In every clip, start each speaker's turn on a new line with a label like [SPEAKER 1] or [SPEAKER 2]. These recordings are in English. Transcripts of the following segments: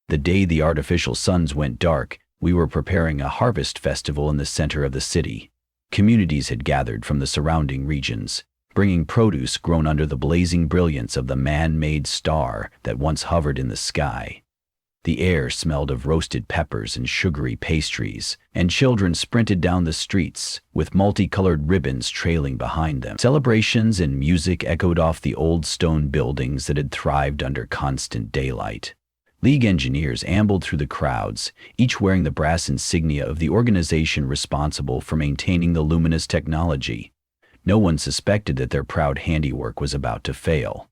[SPEAKER 1] The day the artificial suns went dark, we were preparing a harvest festival in the center of the city. Communities had gathered from the surrounding regions, bringing produce grown under the blazing brilliance of the man-made star that once hovered in the sky. The air smelled of roasted peppers and sugary pastries, and children sprinted down the streets, with multicolored ribbons trailing behind them. Celebrations and music echoed off the old stone buildings that had thrived under constant daylight. League engineers ambled through the crowds, each wearing the brass insignia of the organization responsible for maintaining the luminous technology. No one suspected that their proud handiwork was about to fail.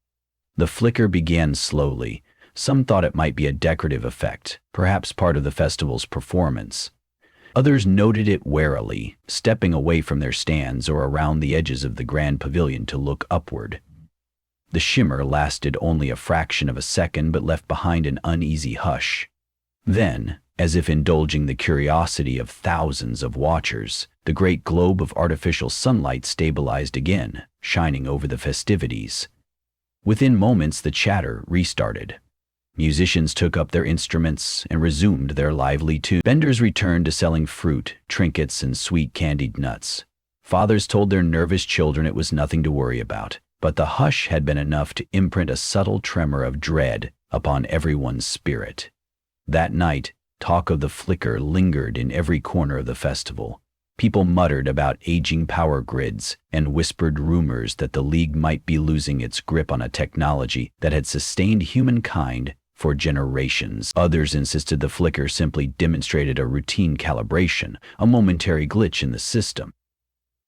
[SPEAKER 1] The flicker began slowly. Some thought it might be a decorative effect, perhaps part of the festival's performance. Others noted it warily, stepping away from their stands or around the edges of the grand pavilion to look upward. The shimmer lasted only a fraction of a second but left behind an uneasy hush. Then, as if indulging the curiosity of thousands of watchers, the great globe of artificial sunlight stabilized again, shining over the festivities. Within moments, the chatter restarted. Musicians took up their instruments and resumed their lively tunes. Vendors returned to selling fruit, trinkets, and sweet candied nuts. Fathers told their nervous children it was nothing to worry about, but the hush had been enough to imprint a subtle tremor of dread upon everyone's spirit. That night, talk of the flicker lingered in every corner of the festival. People muttered about aging power grids and whispered rumors that the League might be losing its grip on a technology that had sustained humankind for generations. Others insisted the flicker simply demonstrated a routine calibration, a momentary glitch in the system.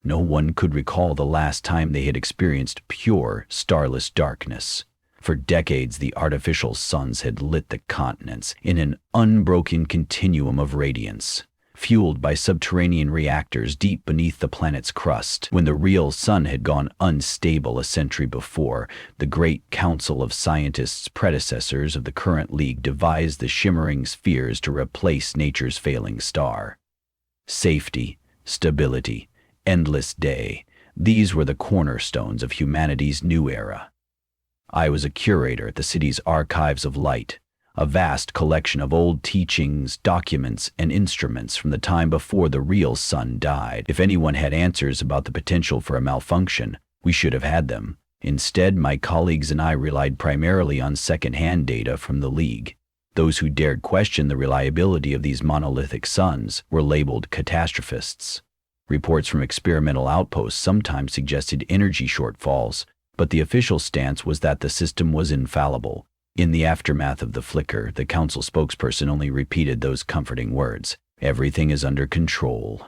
[SPEAKER 1] No one could recall the last time they had experienced pure, starless darkness. For decades, the artificial suns had lit the continents in an unbroken continuum of radiance, fueled by subterranean reactors deep beneath the planet's crust. When the real sun had gone unstable a century before, the great council of scientists, predecessors of the current League, devised the shimmering spheres to replace nature's failing star. Safety, stability, endless day, these were the cornerstones of humanity's new era. I was a curator at the city's Archives of Light, a vast collection of old teachings, documents, and instruments from the time before the real sun died. If anyone had answers about the potential for a malfunction, we should have had them. Instead, my colleagues and I relied primarily on second-hand data from the League. Those who dared question the reliability of these monolithic suns were labeled catastrophists. Reports from experimental outposts sometimes suggested energy shortfalls, but the official stance was that the system was infallible. In the aftermath of the flicker, the council spokesperson only repeated those comforting words, "Everything is under control."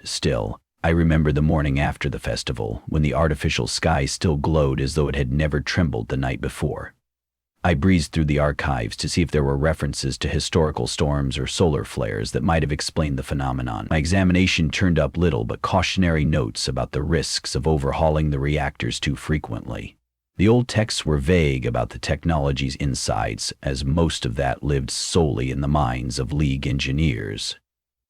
[SPEAKER 1] Still, I remember the morning after the festival, when the artificial sky still glowed as though it had never trembled the night before. I breezed through the archives to see if there were references to historical storms or solar flares that might have explained the phenomenon. My examination turned up little but cautionary notes about the risks of overhauling the reactors too frequently. The old texts were vague about the technology's insides, as most of that lived solely in the minds of League engineers.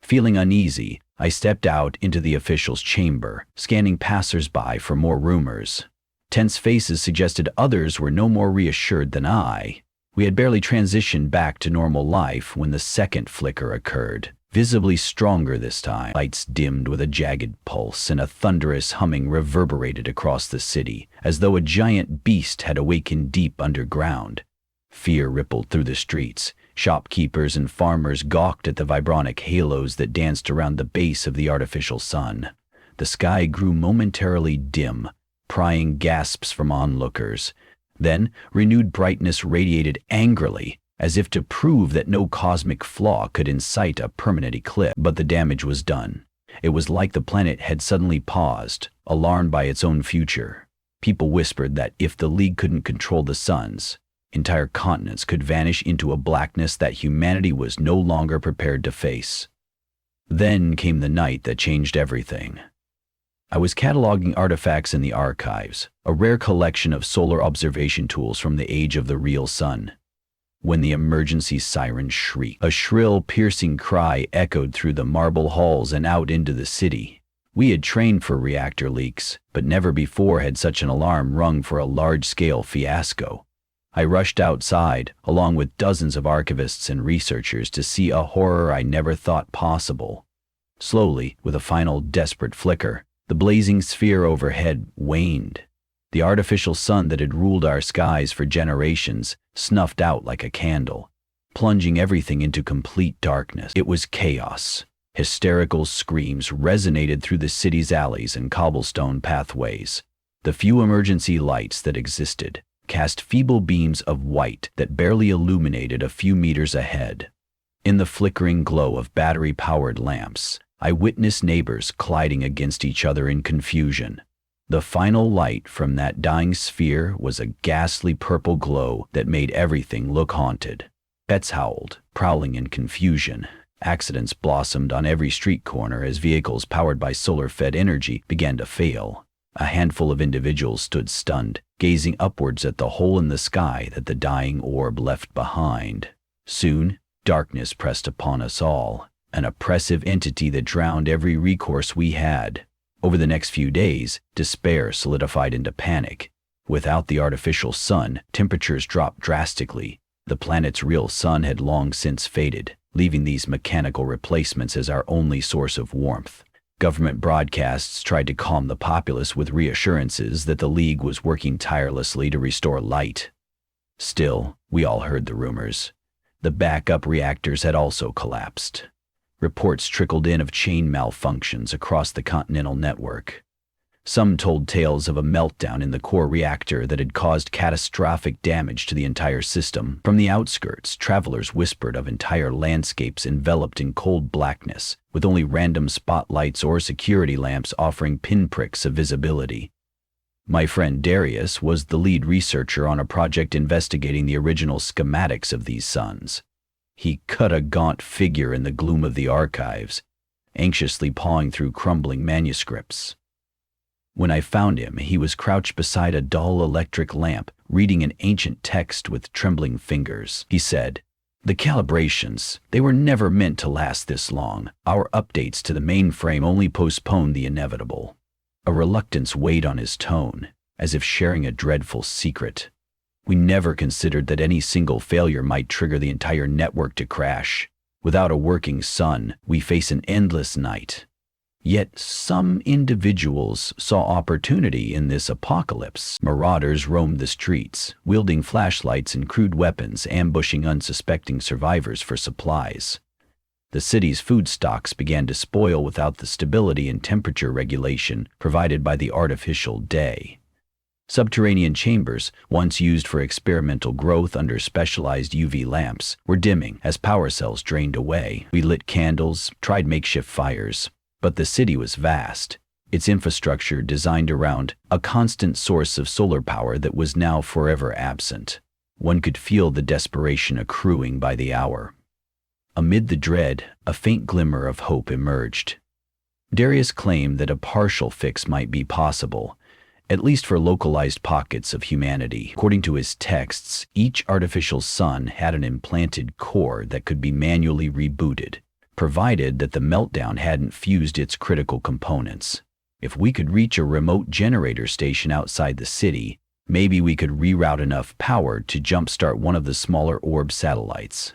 [SPEAKER 1] Feeling uneasy, I stepped out into the official's chamber, scanning passers-by for more rumors. Tense faces suggested others were no more reassured than I. We had barely transitioned back to normal life when the second flicker occurred, visibly stronger this time. Lights dimmed with a jagged pulse, and a thunderous humming reverberated across the city, as though a giant beast had awakened deep underground. Fear rippled through the streets. Shopkeepers and farmers gawked at the vibronic halos that danced around the base of the artificial sun. The sky grew momentarily dim, prying gasps from onlookers. Then, renewed brightness radiated angrily, as if to prove that no cosmic flaw could incite a permanent eclipse. But the damage was done. It was like the planet had suddenly paused, alarmed by its own future. People whispered that if the League couldn't control the suns, entire continents could vanish into a blackness that humanity was no longer prepared to face. Then came the night that changed everything. I was cataloging artifacts in the archives, a rare collection of solar observation tools from the age of the real sun, when the emergency siren shrieked. A shrill, piercing cry echoed through the marble halls and out into the city. We had trained for reactor leaks, but never before had such an alarm rung for a large-scale fiasco. I rushed outside, along with dozens of archivists and researchers, to see a horror I never thought possible. Slowly, with a final desperate flicker, the blazing sphere overhead waned. The artificial sun that had ruled our skies for generations snuffed out like a candle, plunging everything into complete darkness. It was chaos. Hysterical screams resonated through the city's alleys and cobblestone pathways. The few emergency lights that existed cast feeble beams of white that barely illuminated a few meters ahead. In the flickering glow of battery-powered lamps, I witnessed neighbors colliding against each other in confusion. The final light from that dying sphere was a ghastly purple glow that made everything look haunted. Pets howled, prowling in confusion. Accidents blossomed on every street corner as vehicles powered by solar-fed energy began to fail. A handful of individuals stood stunned, gazing upwards at the hole in the sky that the dying orb left behind. Soon, darkness pressed upon us all, an oppressive entity that drowned every recourse we had. Over the next few days, despair solidified into panic. Without the artificial sun, temperatures dropped drastically. The planet's real sun had long since faded, leaving these mechanical replacements as our only source of warmth. Government broadcasts tried to calm the populace with reassurances that the League was working tirelessly to restore light. Still, we all heard the rumors. The backup reactors had also collapsed. Reports trickled in of chain malfunctions across the continental network. Some told tales of a meltdown in the core reactor that had caused catastrophic damage to the entire system. From the outskirts, travelers whispered of entire landscapes enveloped in cold blackness, with only random spotlights or security lamps offering pinpricks of visibility. My friend Darius was the lead researcher on a project investigating the original schematics of these suns. He cut a gaunt figure in the gloom of the archives, anxiously pawing through crumbling manuscripts. When I found him, he was crouched beside a dull electric lamp, reading an ancient text with trembling fingers. He said, "The calibrations, they were never meant to last this long. Our updates to the mainframe only postponed the inevitable." A reluctance weighed on his tone, as if sharing a dreadful secret. We never considered that any single failure might trigger the entire network to crash. Without a working sun, we face an endless night. Yet some individuals saw opportunity in this apocalypse. Marauders roamed the streets, wielding flashlights and crude weapons, ambushing unsuspecting survivors for supplies. The city's food stocks began to spoil without the stability and temperature regulation provided by the artificial day. Subterranean chambers, once used for experimental growth under specialized UV lamps, were dimming as power cells drained away. We lit candles, tried makeshift fires, but the city was vast, its infrastructure designed around a constant source of solar power that was now forever absent. One could feel the desperation accruing by the hour. Amid the dread, a faint glimmer of hope emerged. Darius claimed that a partial fix might be possible, at least for localized pockets of humanity. According to his texts, each artificial sun had an implanted core that could be manually rebooted, provided that the meltdown hadn't fused its critical components. If we could reach a remote generator station outside the city, maybe we could reroute enough power to jumpstart one of the smaller orb satellites.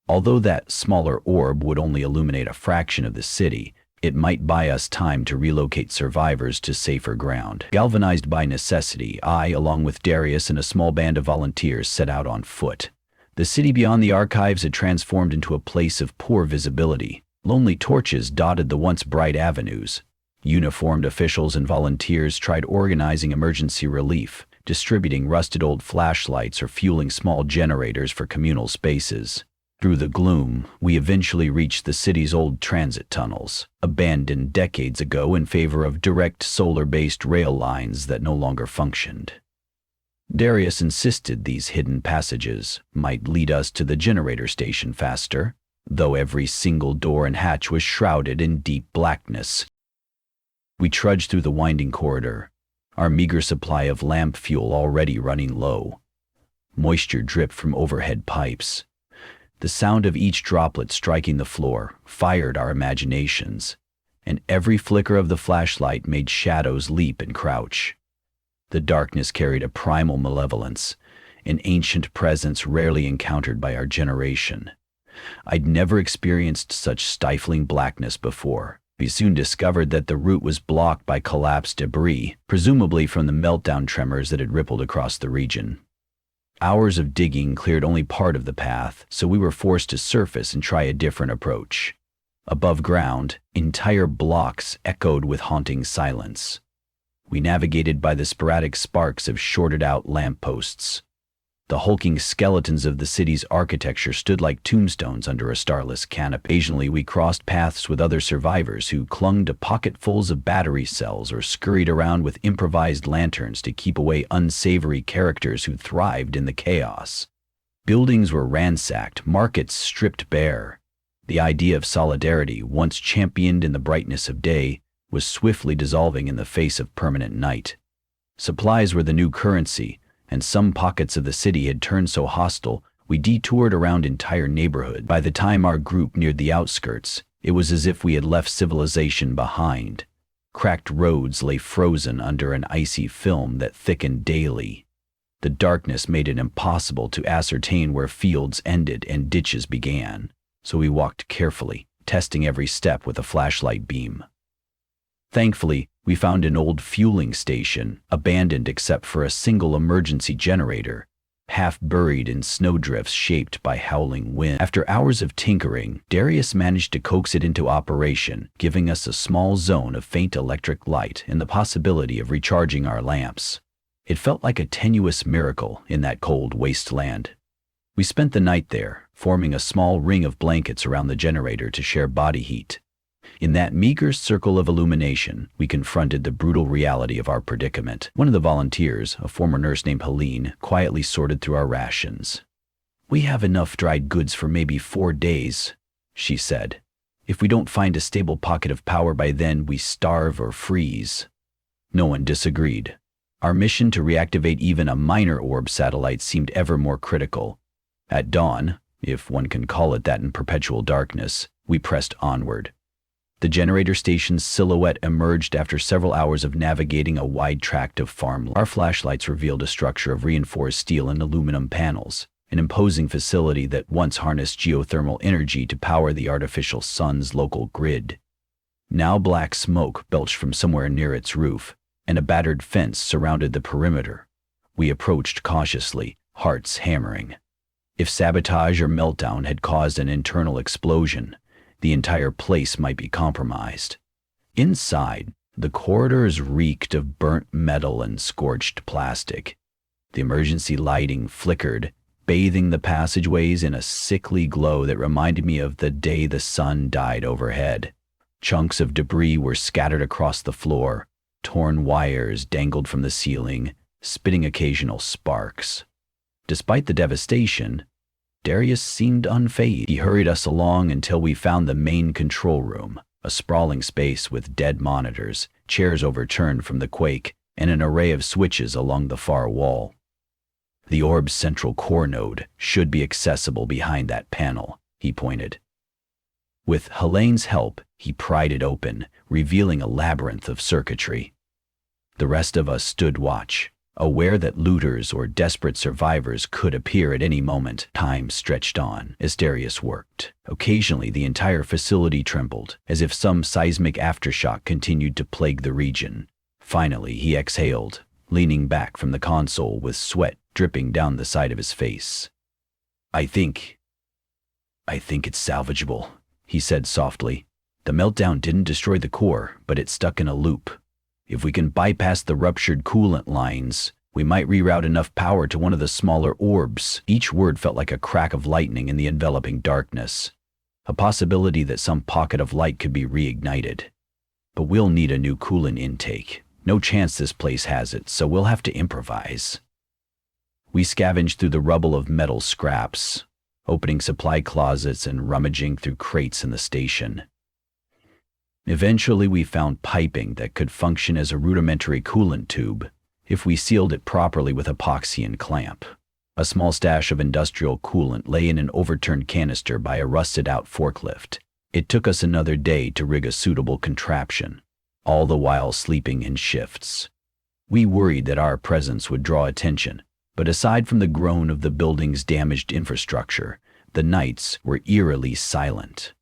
[SPEAKER 1] Although that smaller orb would only illuminate a fraction of the city, it might buy us time to relocate survivors to safer ground. Galvanized by necessity, I, along with Darius and a small band of volunteers, set out on foot. The city beyond the archives had transformed into a place of poor visibility. Lonely torches dotted the once bright avenues. Uniformed officials and volunteers tried organizing emergency relief, distributing rusted old flashlights or fueling small generators for communal spaces. Through the gloom, we eventually reached the city's old transit tunnels, abandoned decades ago in favor of direct solar-based rail lines that no longer functioned. Darius insisted these hidden passages might lead us to the generator station faster, though every single door and hatch was shrouded in deep blackness. We trudged through the winding corridor, our meager supply of lamp fuel already running low. Moisture dripped from overhead pipes. The sound of each droplet striking the floor fired our imaginations, and every flicker of the flashlight made shadows leap and crouch. The darkness carried a primal malevolence, an ancient presence rarely encountered by our generation. I'd never experienced such stifling blackness before. We soon discovered that the route was blocked by collapsed debris, presumably from the meltdown tremors that had rippled across the region. Hours of digging cleared only part of the path, so we were forced to surface and try a different approach. Above ground, entire blocks echoed with haunting silence. We navigated by the sporadic sparks of shorted-out lampposts. The hulking skeletons of the city's architecture stood like tombstones under a starless canopy. Occasionally, we crossed paths with other survivors who clung to pocketfuls of battery cells or scurried around with improvised lanterns to keep away unsavory characters who thrived in the chaos. Buildings were ransacked, markets stripped bare. The idea of solidarity, once championed in the brightness of day, was swiftly dissolving in the face of permanent night. Supplies were the new currency, and some pockets of the city had turned so hostile, we detoured around entire neighborhoods. By the time our group neared the outskirts, it was as if we had left civilization behind. Cracked roads lay frozen under an icy film that thickened daily. The darkness made it impossible to ascertain where fields ended and ditches began, so we walked carefully, testing every step with a flashlight beam. Thankfully, we found an old fueling station, abandoned except for a single emergency generator, half buried in snowdrifts shaped by howling wind. After hours of tinkering, Darius managed to coax it into operation, giving us a small zone of faint electric light and the possibility of recharging our lamps. It felt like a tenuous miracle in that cold wasteland. We spent the night there, forming a small ring of blankets around the generator to share body heat. In that meager circle of illumination, we confronted the brutal reality of our predicament. One of the volunteers, a former nurse named Helene, quietly sorted through our rations. "We have enough dried goods for maybe 4 days," she said. "If we don't find a stable pocket of power by then, we starve or freeze." No one disagreed. Our mission to reactivate even a minor orb satellite seemed ever more critical. At dawn, if one can call it that in perpetual darkness, we pressed onward. The generator station's silhouette emerged after several hours of navigating a wide tract of farmland. Our flashlights revealed a structure of reinforced steel and aluminum panels, an imposing facility that once harnessed geothermal energy to power the artificial sun's local grid. Now black smoke belched from somewhere near its roof, and a battered fence surrounded the perimeter. We approached cautiously, hearts hammering. If sabotage or meltdown had caused an internal explosion, the entire place might be compromised. Inside, the corridors reeked of burnt metal and scorched plastic. The emergency lighting flickered, bathing the passageways in a sickly glow that reminded me of the day the sun died overhead. Chunks of debris were scattered across the floor, torn wires dangled from the ceiling, spitting occasional sparks. Despite the devastation, Darius seemed unfazed. He hurried us along until we found the main control room, a sprawling space with dead monitors, chairs overturned from the quake, and an array of switches along the far wall. "The orb's central core node should be accessible behind that panel," he pointed. With Helene's help, he pried it open, revealing a labyrinth of circuitry. The rest of us stood watch, aware that looters or desperate survivors could appear at any moment. Time stretched on as Darius worked. Occasionally, the entire facility trembled, as if some seismic aftershock continued to plague the region. Finally, he exhaled, leaning back from the console with sweat dripping down the side of his face. I think it's salvageable," he said softly. "The meltdown didn't destroy the core, but it stuck in a loop. If we can bypass the ruptured coolant lines, we might reroute enough power to one of the smaller orbs." Each word felt like a crack of lightning in the enveloping darkness. A possibility that some pocket of light could be reignited. But we'll need a new coolant intake. No chance this place has it, so we'll have to improvise. We scavenged through the rubble of metal scraps, opening supply closets and rummaging through crates in the station. Eventually, we found piping that could function as a rudimentary coolant tube, if we sealed it properly with epoxy and clamp. A small stash of industrial coolant lay in an overturned canister by a rusted-out forklift. It took us another day to rig a suitable contraption, all the while sleeping in shifts. We worried that our presence would draw attention, but aside from the groan of the building's damaged infrastructure, the nights were eerily silent.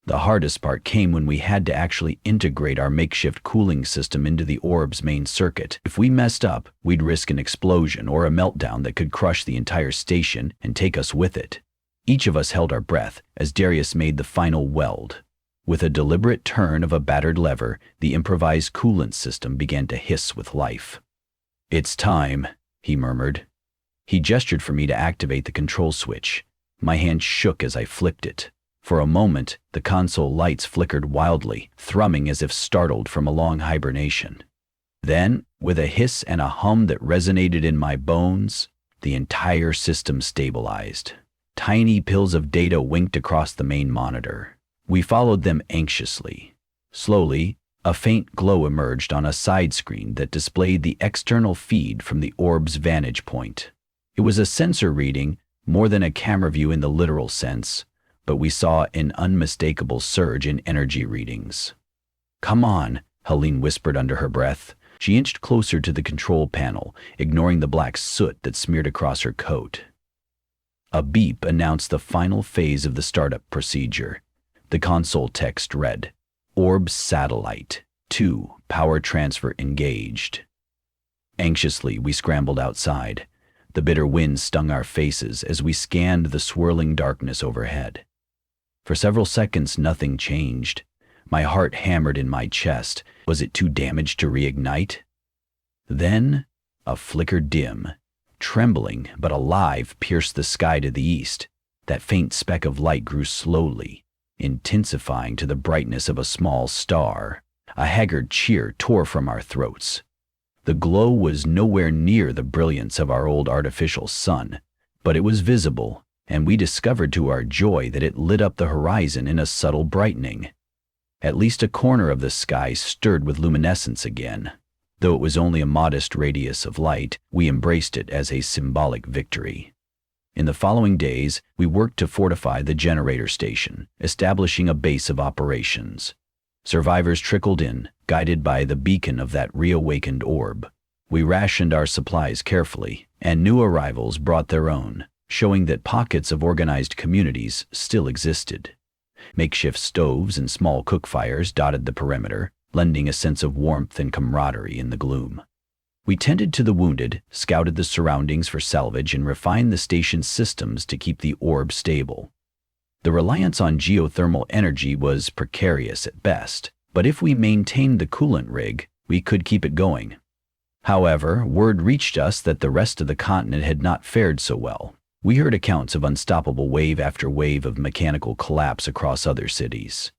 [SPEAKER 1] The hardest part came when we had to actually integrate our makeshift cooling system into the orb's main circuit. If we messed up, we'd risk an explosion or a meltdown that could crush the entire station and take us with it. Each of us held our breath as Darius made the final weld. With a deliberate turn of a battered lever, the improvised coolant system began to hiss with life. "It's time," he murmured. He gestured for me to activate the control switch. My hand shook as I flipped it. For a moment, the console lights flickered wildly, thrumming as if startled from a long hibernation. Then, with a hiss and a hum that resonated in my bones, the entire system stabilized. Tiny pills of data winked across the main monitor. We followed them anxiously. Slowly, a faint glow emerged on a side screen that displayed the external feed from the orb's vantage point. It was a sensor reading, more than a camera view in the literal sense, but we saw an unmistakable surge in energy readings. "Come on," Helene whispered under her breath. She inched closer to the control panel, ignoring the black soot that smeared across her coat. A beep announced the final phase of the startup procedure. The console text read, "Orb Satellite 2, power transfer engaged." Anxiously, we scrambled outside. The bitter wind stung our faces as we scanned the swirling darkness overhead. For several seconds, nothing changed. My heart hammered in my chest. Was it too damaged to reignite? Then, a flicker dim, trembling but alive, pierced the sky to the east. That faint speck of light grew slowly, intensifying to the brightness of a small star. A haggard cheer tore from our throats. The glow was nowhere near the brilliance of our old artificial sun, but it was visible, and we discovered to our joy that it lit up the horizon in a subtle brightening. At least a corner of the sky stirred with luminescence again. Though it was only a modest radius of light, we embraced it as a symbolic victory. In the following days, we worked to fortify the generator station, establishing a base of operations. Survivors trickled in, guided by the beacon of that reawakened orb. We rationed our supplies carefully, and new arrivals brought their own, showing that pockets of organized communities still existed. Makeshift stoves and small cookfires dotted the perimeter, lending a sense of warmth and camaraderie in the gloom. We tended to the wounded, scouted the surroundings for salvage, and refined the station's systems to keep the orb stable. The reliance on geothermal energy was precarious at best, but if we maintained the coolant rig, we could keep it going. However, word reached us that the rest of the continent had not fared so well. We heard accounts of unstoppable wave after wave of mechanical collapse across other cities.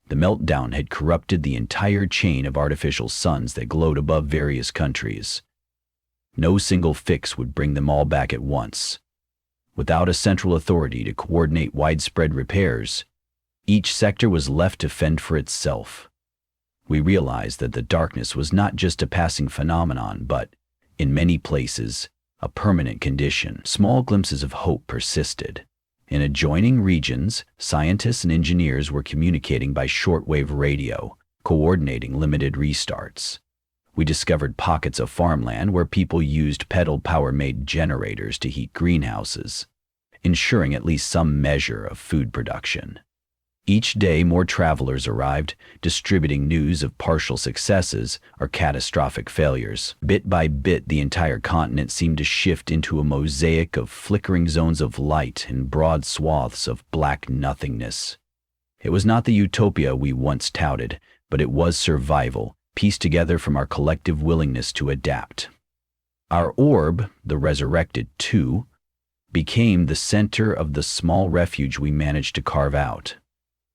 [SPEAKER 1] The meltdown had corrupted the entire chain of artificial suns that glowed above various countries. No single fix would bring them all back at once. Without a central authority to coordinate widespread repairs, each sector was left to fend for itself. We realized that the darkness was not just a passing phenomenon, but, in many places, a permanent condition. Small glimpses of hope persisted. In adjoining regions, scientists and engineers were communicating by shortwave radio, coordinating limited restarts. We discovered pockets of farmland where people used pedal power-made generators to heat greenhouses, ensuring at least some measure of food production. Each day, more travelers arrived, distributing news of partial successes or catastrophic failures. Bit by bit, the entire continent seemed to shift into a mosaic of flickering zones of light and broad swaths of black nothingness. It was not the utopia we once touted, but it was survival, pieced together from our collective willingness to adapt. Our orb, the Resurrected 2, became the center of the small refuge we managed to carve out.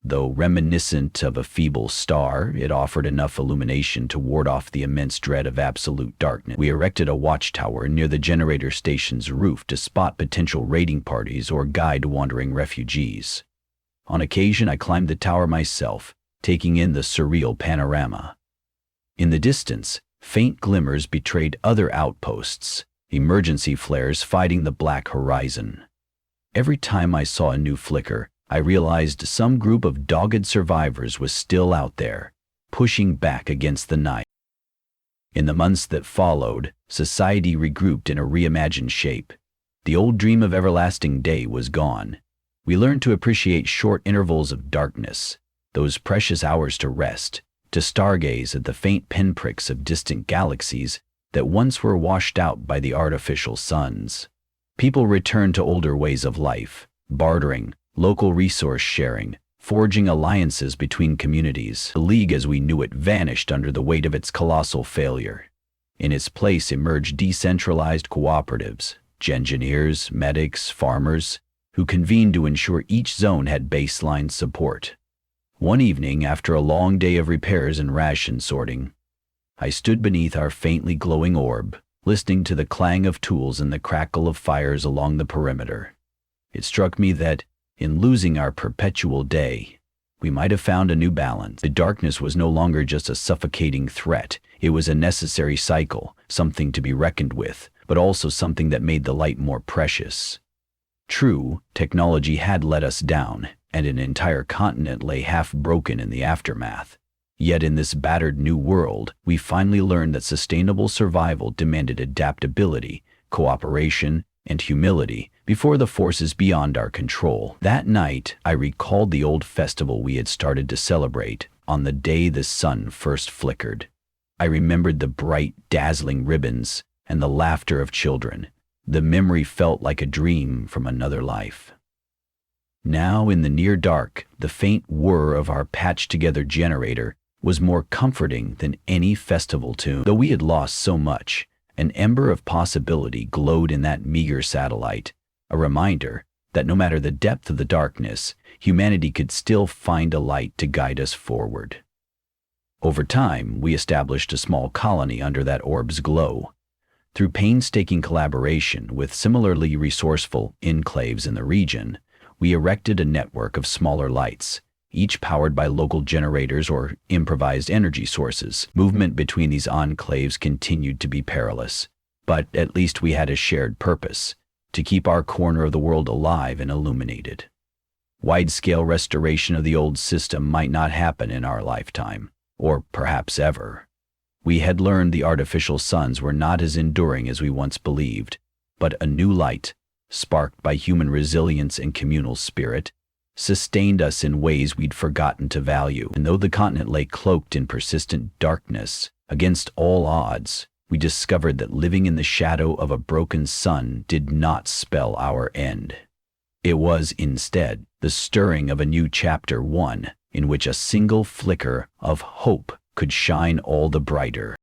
[SPEAKER 1] Though reminiscent of a feeble star, it offered enough illumination to ward off the immense dread of absolute darkness. We erected a watchtower near the generator station's roof to spot potential raiding parties or guide wandering refugees. On occasion, I climbed the tower myself, taking in the surreal panorama. In the distance, faint glimmers betrayed other outposts, emergency flares fighting the black horizon. Every time I saw a new flicker, I realized some group of dogged survivors was still out there, pushing back against the night. In the months that followed, society regrouped in a reimagined shape. The old dream of everlasting day was gone. We learned to appreciate short intervals of darkness, those precious hours to rest, to stargaze at the faint pinpricks of distant galaxies that once were washed out by the artificial suns. People returned to older ways of life, bartering, local resource sharing, forging alliances between communities. The League as we knew it vanished under the weight of its colossal failure. In its place emerged decentralized cooperatives, engineers, medics, farmers, who convened to ensure each zone had baseline support. One evening, after a long day of repairs and ration sorting, I stood beneath our faintly glowing orb, listening to the clang of tools and the crackle of fires along the perimeter. It struck me that, in losing our perpetual day, we might have found a new balance. The darkness was no longer just a suffocating threat. It was a necessary cycle, something to be reckoned with, but also something that made the light more precious. True, technology had let us down, and an entire continent lay half-broken in the aftermath. Yet in this battered new world, we finally learned that sustainable survival demanded adaptability, cooperation, and humility before the forces beyond our control. That night, I recalled the old festival we had started to celebrate on the day the sun first flickered. I remembered the bright, dazzling ribbons and the laughter of children. The memory felt like a dream from another life. Now, in the near dark, the faint whir of our patched-together generator was more comforting than any festival tune. Though we had lost so much, an ember of possibility glowed in that meager satellite, a reminder that no matter the depth of the darkness, humanity could still find a light to guide us forward. Over time, we established a small colony under that orb's glow. Through painstaking collaboration with similarly resourceful enclaves in the region, we erected a network of smaller lights, each powered by local generators or improvised energy sources. Movement between these enclaves continued to be perilous, but at least we had a shared purpose: to keep our corner of the world alive and illuminated. Wide-scale restoration of the old system might not happen in our lifetime, or perhaps ever. We had learned the artificial suns were not as enduring as we once believed, but a new light, sparked by human resilience and communal spirit, sustained us in ways we'd forgotten to value. And though the continent lay cloaked in persistent darkness, against all odds, we discovered that living in the shadow of a broken sun did not spell our end. It was, instead, the stirring of a new chapter, one in which a single flicker of hope could shine all the brighter.